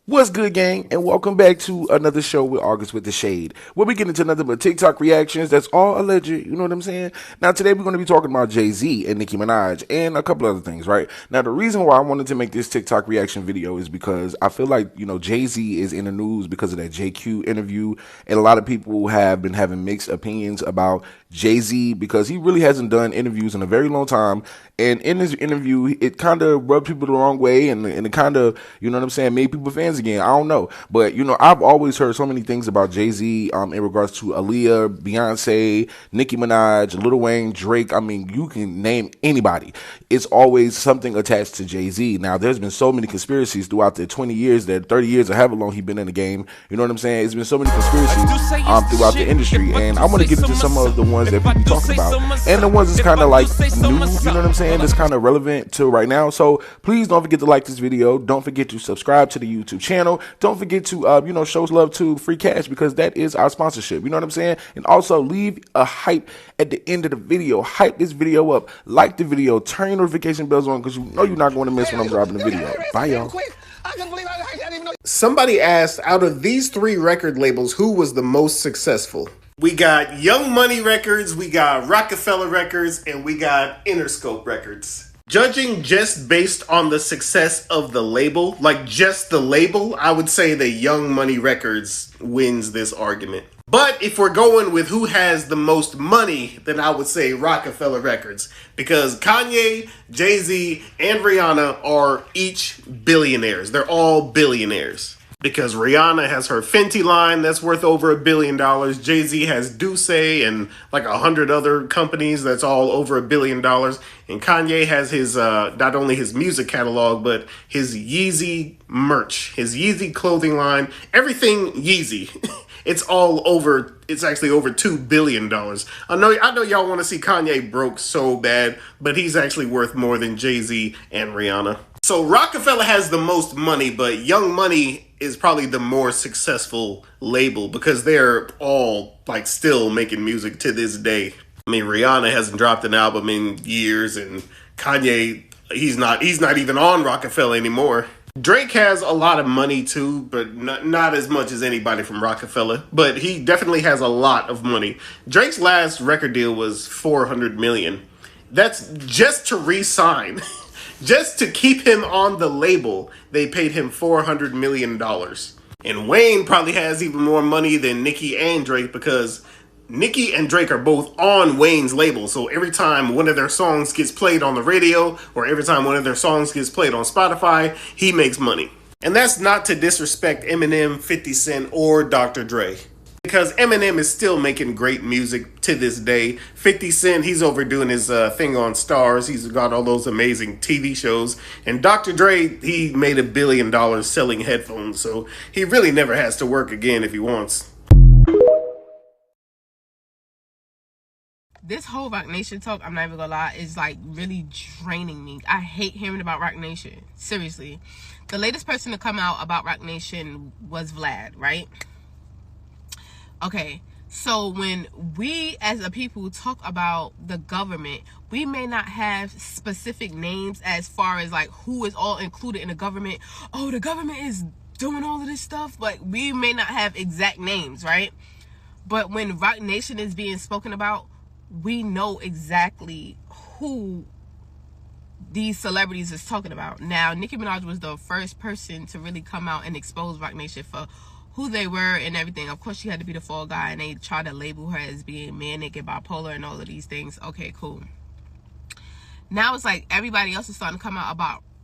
What's good, gang? And welcome back to another show with August with the Shade. We'll be getting into nothing but TikTok reactions. That's all alleged. You know what I'm saying? Now, today we're going to be talking about Jay-Z and Nicki Minaj and a couple other things, right? Now, the reason why I wanted to make this TikTok reaction video is because I feel like, Jay-Z is in the news because of that JQ interview. And a lot of people have been having mixed opinions about Jay-Z because he really hasn't done interviews in a very long time. And in his interview, it kind of rubbed people the wrong way and it kind of, made people fans again. I don't know. But, I've always heard so many things about Jay-Z in regards to Aaliyah, Beyonce, Nicki Minaj, Lil Wayne, Drake. I mean, you can name anybody. It's always something attached to Jay-Z. Now, there's been so many conspiracies throughout the 20 years, that 30 years or however long he's been in the game. You know what I'm saying? It's been so many conspiracies throughout the industry. And I want to get into some of the ones that people talking about. And the ones that's kind of like new, you know what I'm saying? That's kind of relevant to right now. So please don't forget to like this video. Don't forget to subscribe to the YouTube channel. Don't forget to, show love to Free Cash because that is our sponsorship. You know what I'm saying? And also leave a hype at the end of the video. Hype this video up. Like the video. Turn your notification bells on because you know you're not going to miss when I'm dropping the video. Bye, y'all. Somebody asked, out of these three record labels, who was the most successful? We got Young Money Records, we got Rockefeller Records, and we got Interscope Records. Judging just based on the success of the label, like just the label, I would say that Young Money Records wins this argument. But if we're going with who has the most money, then I would say Rockefeller Records. Because Kanye, Jay-Z, and Rihanna are each billionaires. They're all billionaires. Because Rihanna has her Fenty line that's worth over $1 billion. Jay-Z has Duce and like 100 other companies that's all over $1 billion. And Kanye has his, not only his music catalog, but his Yeezy merch, his Yeezy clothing line, everything Yeezy. It's actually over $2 billion. I know y'all want to see Kanye broke so bad, but he's actually worth more than Jay-Z and Rihanna. So Rockefeller has the most money, but Young Money is probably the more successful label because they're all like still making music to this day. I mean, Rihanna hasn't dropped an album in years, and Kanye, he's not even on Rockefeller anymore. Drake has a lot of money too, but not as much as anybody from Rockefeller, but he definitely has a lot of money. Drake's last record deal was $400 million. That's just to re-sign. Just to keep him on the label, they paid him $400 million. And Wayne probably has even more money than Nicki and Drake because Nicki and Drake are both on Wayne's label. So every time one of their songs gets played on the radio or every time one of their songs gets played on Spotify, he makes money. And that's not to disrespect Eminem, 50 Cent, or Dr. Dre. Because Eminem is still making great music to this day. 50 Cent, he's overdoing his thing on Stars. He's got all those amazing TV shows. And Dr. Dre, he made $1 billion selling headphones. So he really never has to work again if he wants. This whole Roc Nation talk, I'm not even gonna lie, is like really draining me. I hate hearing about Roc Nation. Seriously. The latest person to come out about Roc Nation was Vlad, right? Okay, so when we as a people talk about the government, we may not have specific names as far as like who is all included in the government. Oh, the government is doing all of this stuff, but we may not have exact names, right? But when Roc Nation is being spoken about, we know exactly who these celebrities is talking about. Now, Nicki Minaj was the first person to really come out and expose Roc Nation for who they were and everything. Of course, she had to be the fall guy, and they tried to label her as being manic and bipolar and all of these things. Okay, cool. Now it's like everybody else is starting to come out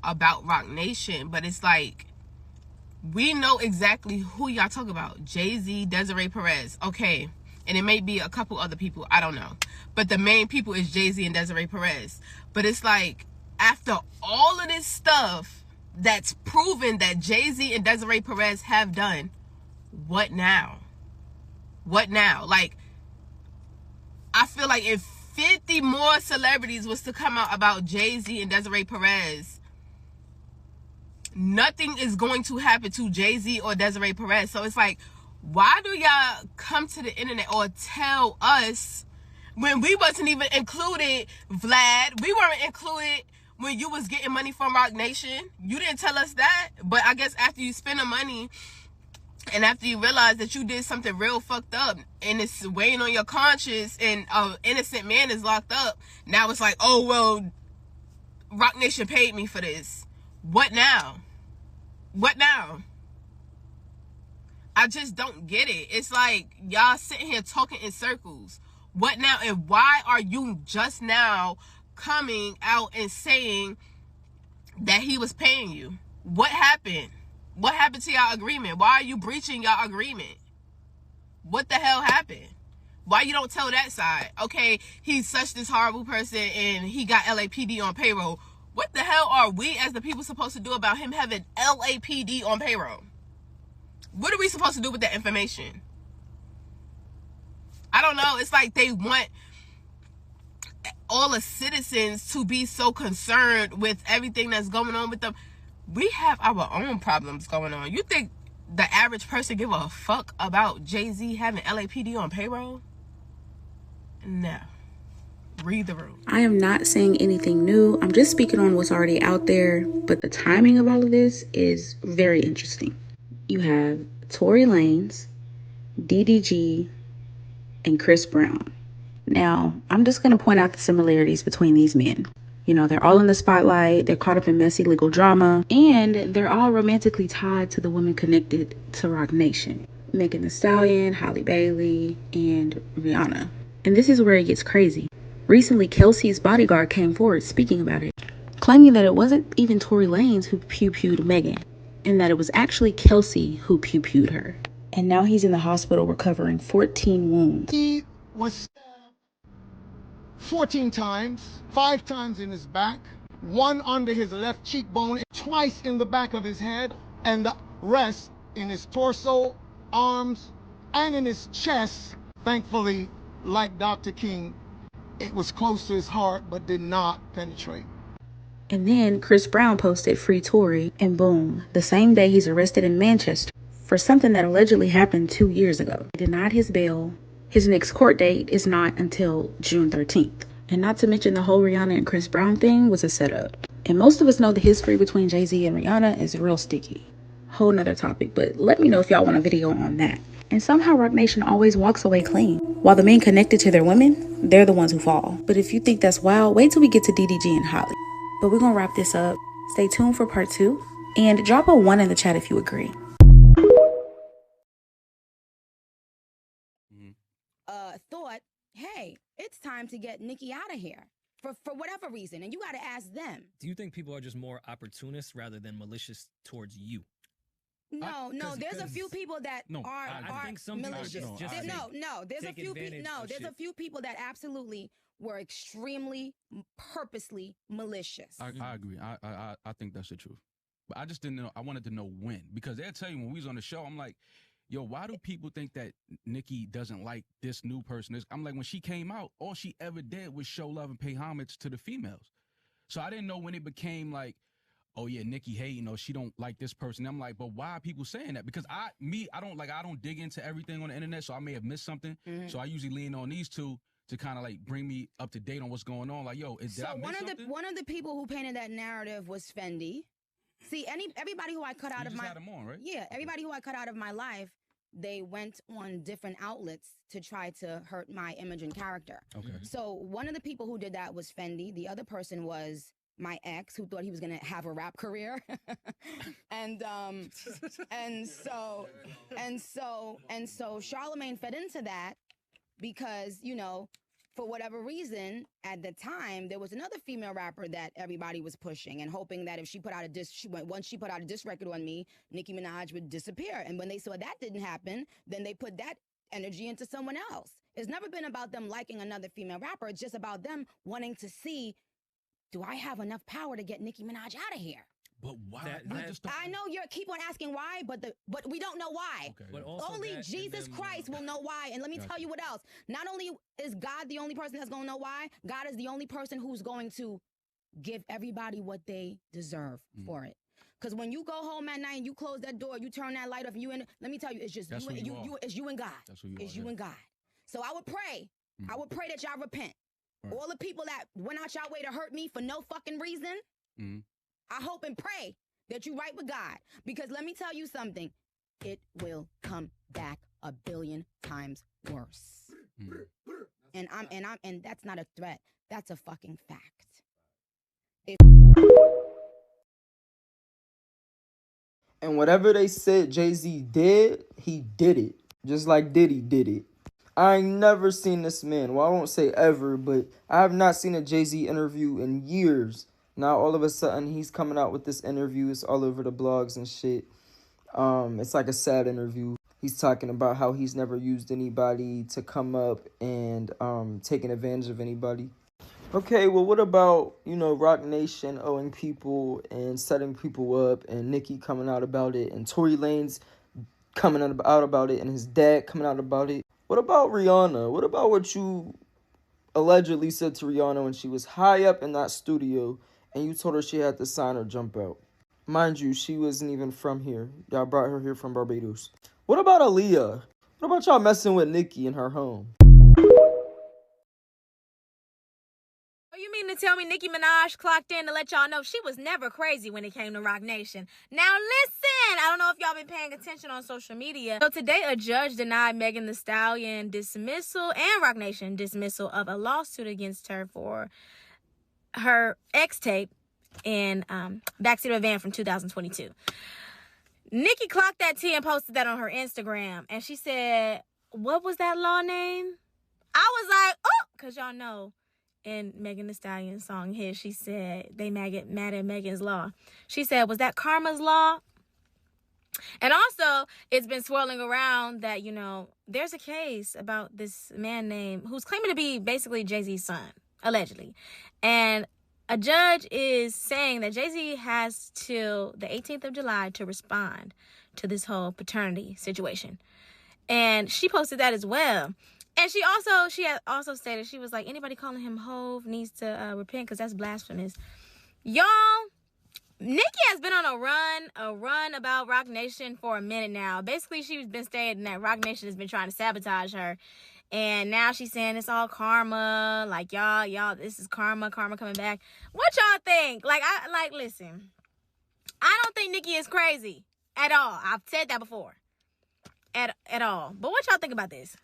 about Roc Nation, but it's like we know exactly who y'all talk about. Jay-Z, Desiree Perez. Okay. And it may be a couple other people. I don't know. But the main people is Jay-Z and Desiree Perez. But it's like, after all of this stuff that's proven that Jay-Z and Desiree Perez have done, what now? What now? Like, I feel like if 50 more celebrities was to come out about Jay-Z and Desiree Perez, nothing is going to happen to Jay-Z or Desiree Perez. So it's like, why do y'all come to the internet or tell us when we wasn't even included, Vlad? We weren't included when you was getting money from Roc Nation? You didn't tell us that. But I guess after you spend the money and after you realize that you did something real fucked up and it's weighing on your conscience and an innocent man is locked up, now it's like, oh, well, Roc Nation paid me for this. What now? What now? I just don't get it. It's like y'all sitting here talking in circles. What now? And why are you just now coming out and saying that he was paying you? What happened? What happened to y'all agreement? Why are you breaching y'all agreement? What the hell happened? Why you don't tell that side? Okay, he's such this horrible person and he got LAPD on payroll. What the hell are we as the people supposed to do about him having LAPD on payroll? What are we supposed to do with that information? I don't know. It's like they want all the citizens to be so concerned with everything that's going on with them. We have our own problems going on. You think the average person give a fuck about Jay-Z having LAPD on payroll? No. Read the room. I am not saying anything new. I'm just speaking on what's already out there. But the timing of all of this is very interesting. You have Tory Lanez, DDG, and Chris Brown. Now, I'm just going to point out the similarities between these men. You know, they're all in the spotlight, they're caught up in messy legal drama, and they're all romantically tied to the women connected to Roc Nation. Megan Thee Stallion, Halle Bailey, and Rihanna. And this is where it gets crazy. Recently, Kelsey's bodyguard came forward speaking about it, claiming that it wasn't even Tory Lanez who pew-pewed Megan, and that it was actually Kelsey who pew-pewed her. And now he's in the hospital recovering 14 wounds. He was stabbed 14 times, 5 times in his back, 1 under his left cheekbone, twice in the back of his head, and the rest in his torso, arms, and in his chest. Thankfully, like Dr. King, it was close to his heart but did not penetrate. And then Chris Brown posted "Free Tory," and boom, the same day he's arrested in Manchester for something that allegedly happened 2 years ago. He denied his bail. His next court date is not until June 13th. And not to mention the whole Rihanna and Chris Brown thing was a setup. And most of us know the history between Jay-Z and Rihanna is real sticky. Whole nother topic, but let me know if y'all want a video on that. And somehow Roc Nation always walks away clean. While the men connected to their women, they're the ones who fall. But if you think that's wild, wait till we get to DDG and Holly. But we're gonna wrap this up. Stay tuned for part 2. And drop a 1 in the chat if you agree. Thought, hey, it's time to get Nicki out of here for whatever reason, and you got to ask them. Do you think people are just more opportunists rather than malicious towards you? No, there's a few people that are I think some malicious. people just There's a few people. No, there's a few people that absolutely were extremely purposely malicious. I agree. I think that's the truth. But I just didn't know. I wanted to know when, because they'll tell you when we was on the show. I'm like, yo, why do people think that Nicki doesn't like this new person? I'm like, when she came out, all she ever did was show love and pay homage to the females. So I didn't know when it became like, oh yeah, Nicki, hey, you know, she don't like this person. I'm like, but why are people saying that? Because I don't dig into everything on the internet, so I may have missed something. Mm-hmm. So I usually lean on these two to kind of like bring me up to date on what's going on. Like, yo, did I miss something? One of the people who painted that narrative was Fendi. See, everybody who I cut out of my had them on, right? Yeah, everybody who I cut out of my life, they went on different outlets to try to hurt my image and character. Okay. So one of the people who did that was Fendi. The other person was my ex, who thought he was gonna have a rap career, and so Charlemagne fed into that because, you know, for whatever reason, at the time, there was another female rapper that everybody was pushing and hoping that if she put out a diss, once she put out a diss record on me, Nicki Minaj would disappear. And when they saw that didn't happen, then they put that energy into someone else. It's never been about them liking another female rapper. It's just about them wanting to see, do I have enough power to get Nicki Minaj out of here? But why? I know you keep on asking why, but we don't know why. Okay. But only Jesus Christ will know why. And let me tell you what else. Not only is God the only person that's going to know why, God is the only person who's going to give everybody what they deserve for it. Because when you go home at night and you close that door, you turn that light off, and let me tell you, it's just it's you and God. That's who you are, and God. So I would pray. I would pray that y'all repent. Right. All the people that went out y'all way to hurt me for no fucking reason, I hope and pray that you right with God, because let me tell you something, it will come back 1 billion times worse. And that's not a threat. That's a fucking fact. And whatever they said Jay-Z did, he did it. Just like Diddy did it. I ain't never seen this man. Well, I won't say ever, but I have not seen a Jay-Z interview in years. Now, all of a sudden, he's coming out with this interview. It's all over the blogs and shit. It's like a sad interview. He's talking about how he's never used anybody to come up and taking advantage of anybody. Okay, well, what about, Roc Nation owing people and setting people up, and Nicki coming out about it, and Tory Lanez coming out about it, and his dad coming out about it? What about Rihanna? What about what you allegedly said to Rihanna when she was high up in that studio and you told her she had to sign or jump out? Mind you, she wasn't even from here. Y'all brought her here from Barbados. What about Aaliyah? What about y'all messing with Nicki in her home? You mean to tell me Nicki Minaj clocked in to let y'all know she was never crazy when it came to Roc Nation? Now listen, I don't know if y'all been paying attention on social media. So today a judge denied Megan Thee Stallion dismissal and Roc Nation dismissal of a lawsuit against her for her X tape in backseat of a van from 2022. Nicki clocked that tea and posted that on her Instagram, and she said, what was that law name? I was like, oh, because y'all know in Megan Thee Stallion's song here, she said they mad at Megan's Law. She said, was that Karma's Law? And also, it's been swirling around that, there's a case about this man named, who's claiming to be basically Jay-Z's son, allegedly. And a judge is saying that Jay-Z has till the 18th of July to respond to this whole paternity situation. And she posted that as well. And she had also stated, she was like, anybody calling him Hove needs to repent because that's blasphemous. Y'all, Nicki has been on a run about Roc Nation for a minute now. Basically, she's been stating that Roc Nation has been trying to sabotage her. And now she's saying it's all karma. Like, y'all, this is karma coming back. What y'all think? Listen, I don't think Nicki is crazy at all. I've said that before. At all. But what y'all think about this?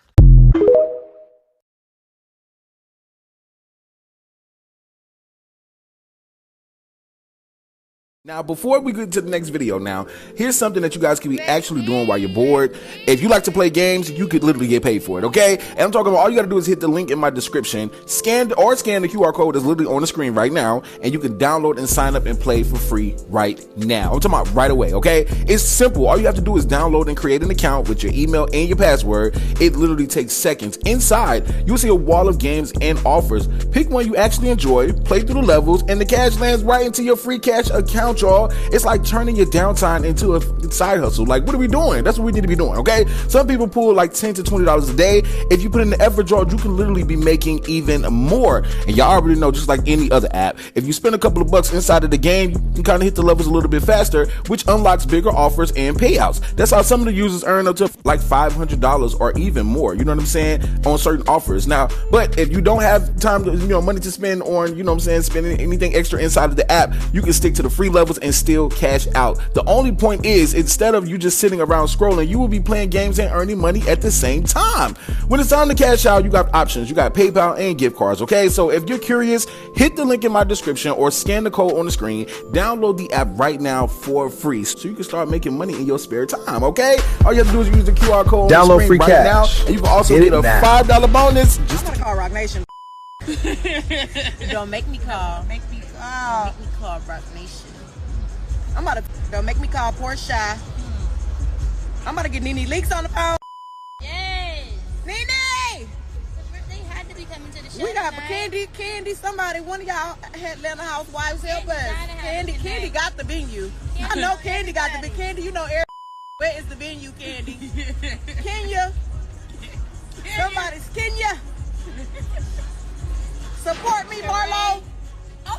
Now, before we get to the next video now, here's something that you guys can be actually doing while you're bored. If you like to play games, you could literally get paid for it, okay? And I'm talking about all you gotta do is hit the link in my description, scan the QR code that's literally on the screen right now, and you can download and sign up and play for free right now. I'm talking about right away, okay? It's simple. All you have to do is download and create an account with your email and your password. It literally takes seconds. Inside, you'll see a wall of games and offers. Pick one you actually enjoy, play through the levels, and the cash lands right into your free cash account, y'all. It's like turning your downtime into a side hustle. Like, what are we doing? That's what we need to be doing, okay? Some people pull like $10 to $20 a day. If you put in the effort, y'all, you can literally be making even more. And y'all already know, just like any other app, if you spend a couple of bucks inside of the game, you can kind of hit the levels a little bit faster, which unlocks bigger offers and payouts. That's how some of the users earn up to like $500 or even more, you know what I'm saying, on certain offers. Now, but if you don't have time to, money to spend on, spending anything extra inside of the app, you can stick to the free levels and still cash out. The only point is, instead of you just sitting around scrolling, you will be playing games and earning money at the same time. When it's time to cash out, you got options. You got PayPal and gift cards, okay? So if you're curious, hit the link in my description or scan the code on the screen. Download the app right now for free so you can start making money in your spare time, okay? All you have to do is use the QR code on the screen free right cash now, and you can also get a $5 bonus. I'm gonna call Roc Nation. Don't make me call. Make me call. Make me call Roc Nation. I'm about to don't make me call Portia. I'm about to get Nene Leaks on the phone. Yes. Nene! They had to be coming to the show. We got tonight. Candy, somebody, one of y'all Atlanta housewives help us. Candy got the venue. I know Candy got the venue. Candy, where is the venue, Candy? Kenya. Somebody's Kenya. Support me, Marlo. Oh,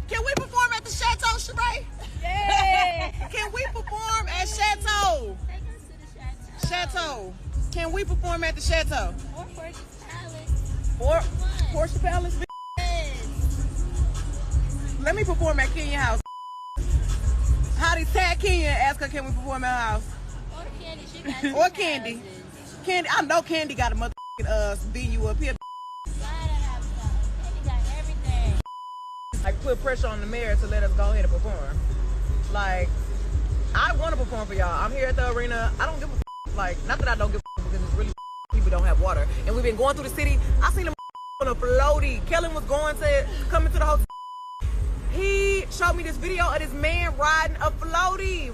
can we perform at the Chateau, Sheree? Yeah. Can we perform at Chateau? Take us to the Chateau. Can we perform at the Chateau? Or Portia Palace. Or Portia Palace? Yes. Let me perform at Kenya house. Hottie, tag Kenya and ask her, can we perform at her house? Or Candy, she got Or Candy. Candy, I know Candy got a motherfucking venue up here. Candy got everything. Like, put pressure on the mayor to let us go ahead and perform. Like, I want to perform for y'all. I'm here at the arena. I don't give a like, not that I don't give a because it's really people don't have water. And we've been going through the city. I seen them on a floaty. Kellen was coming to the hotel. He showed me this video of this man riding a floaty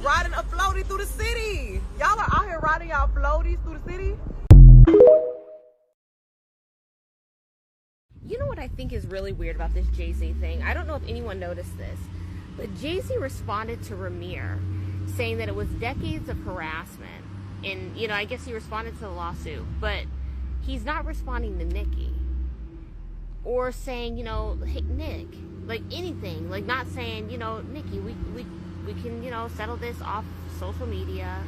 through the city. Y'all are out here riding y'all floaties through the city? You know what I think is really weird about this Jay-Z thing? I don't know if anyone noticed this, but Jay-Z responded to Ramir saying that it was decades of harassment. And, you know, I guess he responded to the lawsuit, but he's not responding to Nicki. Or saying, you know, hey, Nick, like anything. Like not saying, you know, Nicki, we can, you know, settle this off social media.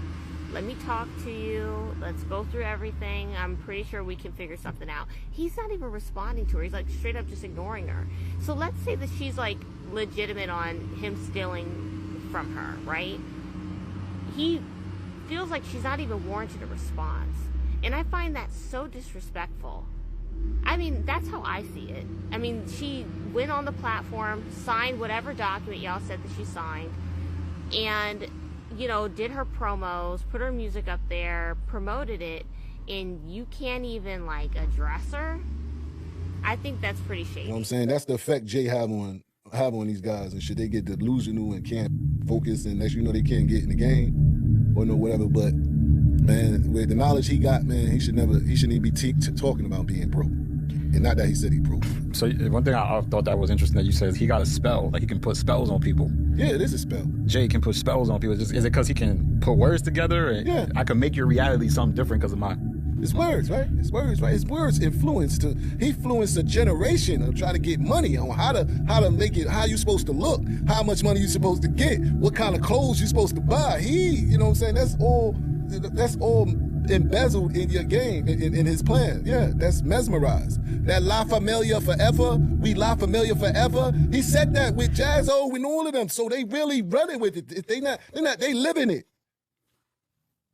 Let me talk to you. Let's go through everything. I'm pretty sure we can figure something out. He's not even responding to her. He's like straight up just ignoring her. So let's say that she's like legitimate on him stealing from her, right? He feels like she's not even warranted a response. And I find that so disrespectful. I mean, that's how I see it. I mean, she went on the platform, signed whatever document y'all said that she signed, and, you know, did her promos, put her music up there, promoted it, and you can't even, like, address her? I think that's pretty shady. You know what I'm saying? That's the effect Jay have on these guys and shit. They get delusional and can't focus, and next you know they can't get in the game or no whatever. But man, with the knowledge he got, man, he shouldn't even be talking about being broke. And not that he said he broke. So one thing I thought that was interesting that you said is he got a spell, like he can put spells on people. Yeah, it is a spell. Jay can put spells on people. Is it because he can put words together? And yeah. I can make your reality something different because of mine. It's words, right? It's words, right? His words he influenced a generation of trying to get money on how to make it, how you supposed to look, how much money you supposed to get, what kind of clothes you supposed to buy. You know what I'm saying? That's all embezzled in your game, in his plan. Yeah, that's mesmerized. That La Familia forever, we La Familia forever. He said that with Jazzo and all of them, so they really running with it. If they living it.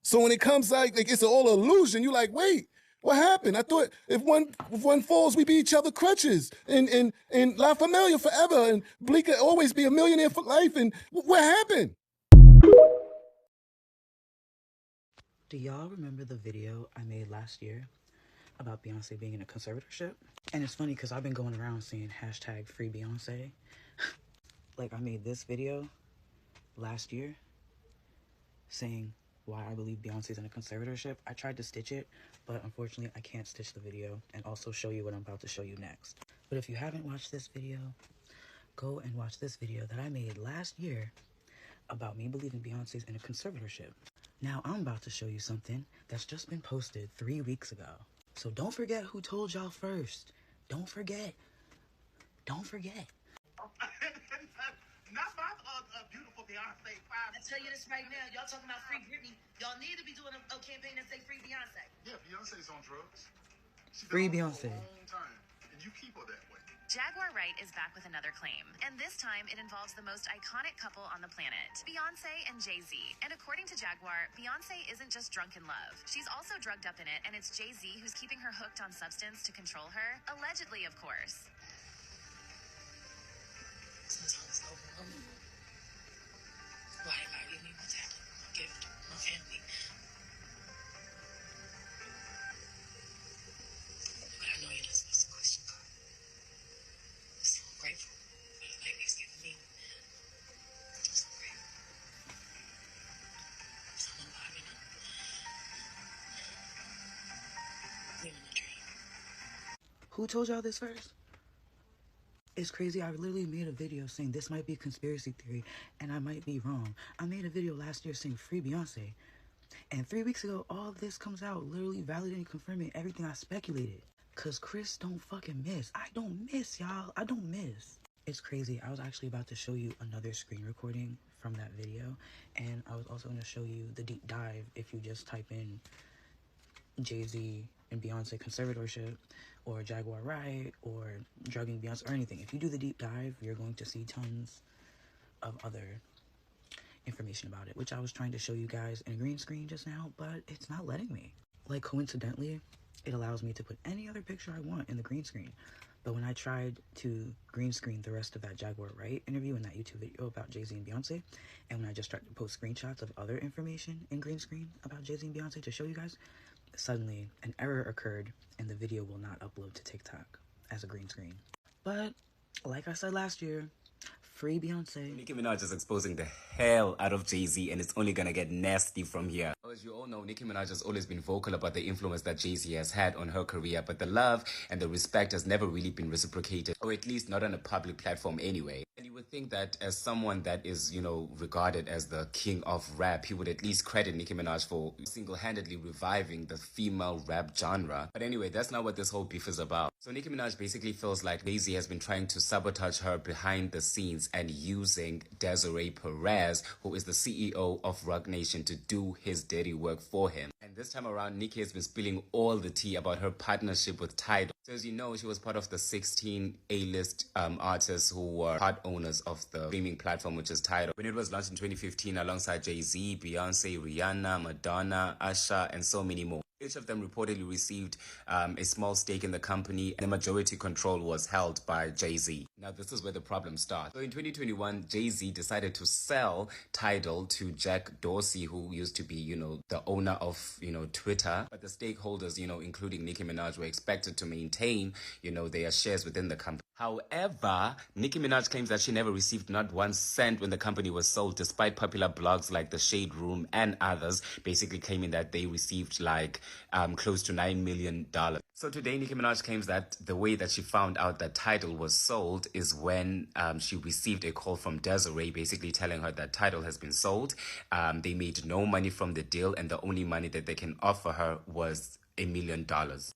So when it comes like it's all illusion, you're like, wait, what happened? I thought if one falls, we be each other crutches. And La Familia forever, and Bleak will always be a millionaire for life. And what happened? Do y'all remember the video I made last year about Beyonce being in a conservatorship? And it's funny because I've been going around saying hashtag free Beyonce. Like I made this video last year saying why I believe Beyonce's in a conservatorship. I tried to stitch it, but unfortunately I can't stitch the video and also show you what I'm about to show you next. But if you haven't watched this video, go and watch this video that I made last year about me believing Beyonce's in a conservatorship. Now I'm about to show you something that's just been posted 3 weeks ago. So don't forget who told y'all first. Don't forget. Don't forget. Not my beautiful Beyonce. I tell you this right now, y'all talking about free Britney. Y'all need to be doing a campaign that say free Beyonce. Yeah, Beyonce's on drugs. Free Beyonce. Time, and you keep her that way. Jaguar Wright is back with another claim, and this time it involves the most iconic couple on the planet, Beyonce and Jay-Z. And according to Jaguar, Beyonce isn't just drunk in love. She's also drugged up in it, and it's Jay-Z who's keeping her hooked on substance to control her. Allegedly, of course. Sometimes it's overwhelming. Why God give me my tablet, my gift, my family? But I know you're not supposed to question God. I'm so grateful for the life He's given me. I'm so grateful. So I'm vibing up. Living the dream. Who told y'all this first? It's crazy. I literally made a video saying this might be a conspiracy theory and I might be wrong. I made a video last year saying free Beyonce. And 3 weeks ago, all of this comes out, literally validating, confirming everything I speculated. Because Chris don't fucking miss. I don't miss, y'all. I don't miss. It's crazy. I was actually about to show you another screen recording from that video. And I was also going to show you the deep dive if you just type in Jay-Z in Beyonce conservatorship or Jaguar right or drugging Beyonce or anything. If you do the deep dive, you're going to see tons of other information about it, which I was trying to show you guys in green screen just now, but it's not letting me. Like, coincidentally, it allows me to put any other picture I want in the green screen. But when I tried to green screen the rest of that Jaguar Wright interview in that YouTube video about Jay-Z and Beyonce, and when I just tried to post screenshots of other information in green screen about Jay-Z and Beyonce to show you guys, suddenly an error occurred and the video will not upload to TikTok as a green screen. But like I said last year, free Beyonce. Nicki Minaj is exposing the hell out of Jay-Z, and it's only gonna get nasty from here. As you all know, Nicki Minaj has always been vocal about the influence that Jay-Z has had on her career, but the love and the respect has never really been reciprocated, or at least not on a public platform anyway. And you would think that as someone that is, regarded as the king of rap, he would at least credit Nicki Minaj for single-handedly reviving the female rap genre. But anyway, that's not what this whole beef is about. So Nicki Minaj basically feels like Jay-Z has been trying to sabotage her behind the scenes and using Desiree Perez, who is the CEO of Roc Nation, to do his dirty work for him. And this time around, Nicki has been spilling all the tea about her partnership with Tidal. So as you know, she was part of the 16 A-list artists who were part owners of the streaming platform, which is Tidal. When it was launched in 2015 alongside Jay-Z, Beyonce, Rihanna, Madonna, Usher, and so many more. Each of them reportedly received a small stake in the company, and the majority control was held by Jay-Z. Now, this is where the problem starts. So in 2021, Jay-Z decided to sell Tidal to Jack Dorsey, who used to be, the owner of, Twitter. But the stakeholders, including Nicki Minaj, were expected to maintain, their shares within the company. However, Nicki Minaj claims that she never received not 1 cent when the company was sold, despite popular blogs like The Shade Room and others basically claiming that they received close to $9 million. So today, Nicki Minaj claims that the way that she found out that Tidal was sold is when she received a call from Desiree, basically telling her that Tidal has been sold. They made no money from the deal, and the only money that they can offer her was $1 million.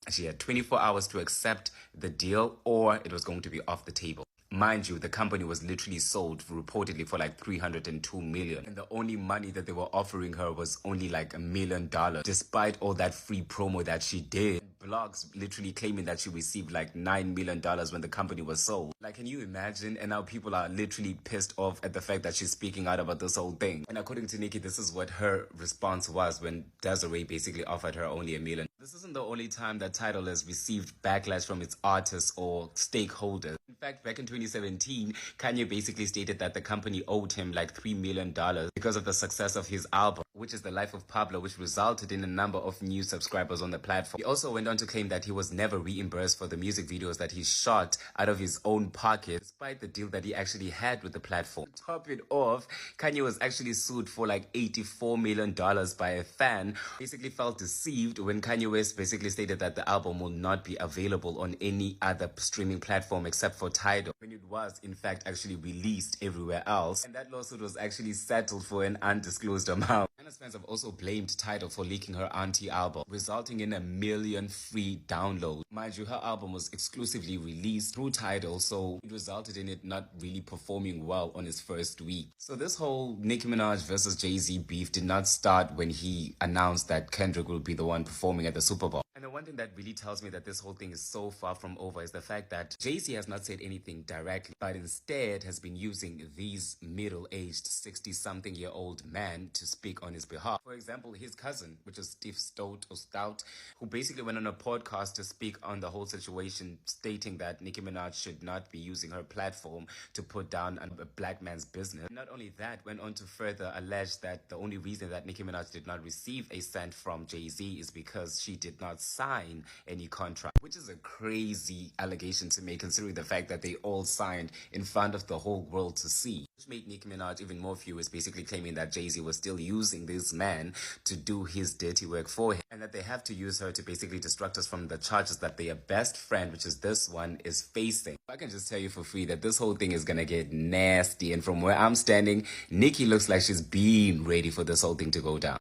She had 24 hours to accept the deal, or it was going to be off the table. Mind you, the company was literally sold reportedly for like $302 million. And the only money that they were offering her was only like $1 million, despite all that free promo that she did. Blogs literally claiming that she received like $9 million when the company was sold. Like, can you imagine? And now people are literally pissed off at the fact that she's speaking out about this whole thing. And according to Nicki, this is what her response was when Desiree basically offered her only $1 million. This isn't the only time that Tidal has received backlash from its artists or stakeholders. In fact, back in 2017, Kanye basically stated that the company owed him like $3 million because of the success of his album, which is The Life of Pablo, which resulted in a number of new subscribers on the platform. He also went on to claim that he was never reimbursed for the music videos that he shot out of his own pocket, despite the deal that he actually had with the platform. To top it off, Kanye was actually sued for like $84 million by a fan, basically felt deceived when Kanye West basically stated that the album will not be available on any other streaming platform except for Tidal, when it was in fact actually released everywhere else. And that lawsuit was actually settled for an undisclosed amount. Rihanna's fans have also blamed Tidal for leaking her Auntie album, resulting in 1 million free downloads. Mind you, her album was exclusively released through Tidal, so it resulted in it not really performing well on its first week. So this whole Nicki Minaj versus Jay-Z beef did not start when he announced that Kendrick will be the one performing at the Super Bowl. And the one thing that really tells me that this whole thing is so far from over is the fact that Jay-Z has not said anything directly, but instead has been using these middle-aged 60-something-year-old men to speak on his behalf. For example, his cousin, which is Steve Stout, who basically went on a podcast to speak on the whole situation, stating that Nicki Minaj should not be using her platform to put down a black man's business. Not only that, went on to further allege that the only reason that Nicki Minaj did not receive a cent from Jay-Z is because she did not sign any contract, which is a crazy allegation to make, considering the fact that they all signed in front of the whole world to see. Which made Nicki Minaj even more furious, basically claiming that Jay-Z was still using this man to do his dirty work for him, and that they have to use her to basically distract us from the charges that their best friend, which is this one, is facing. I can just tell you for free that this whole thing is gonna get nasty, and from where I'm standing, Nicki looks like she's been ready for this whole thing to go down.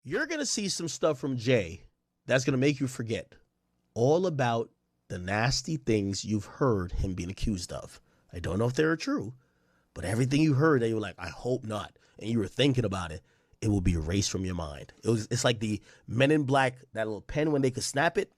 You're going to see some stuff from Jay that's going to make you forget all about the nasty things you've heard him being accused of. I don't know if they're true, but everything you heard that you were like, I hope not, and you were thinking about it, it will be erased from your mind. It's like the Men in Black, that little pen when they could snap it.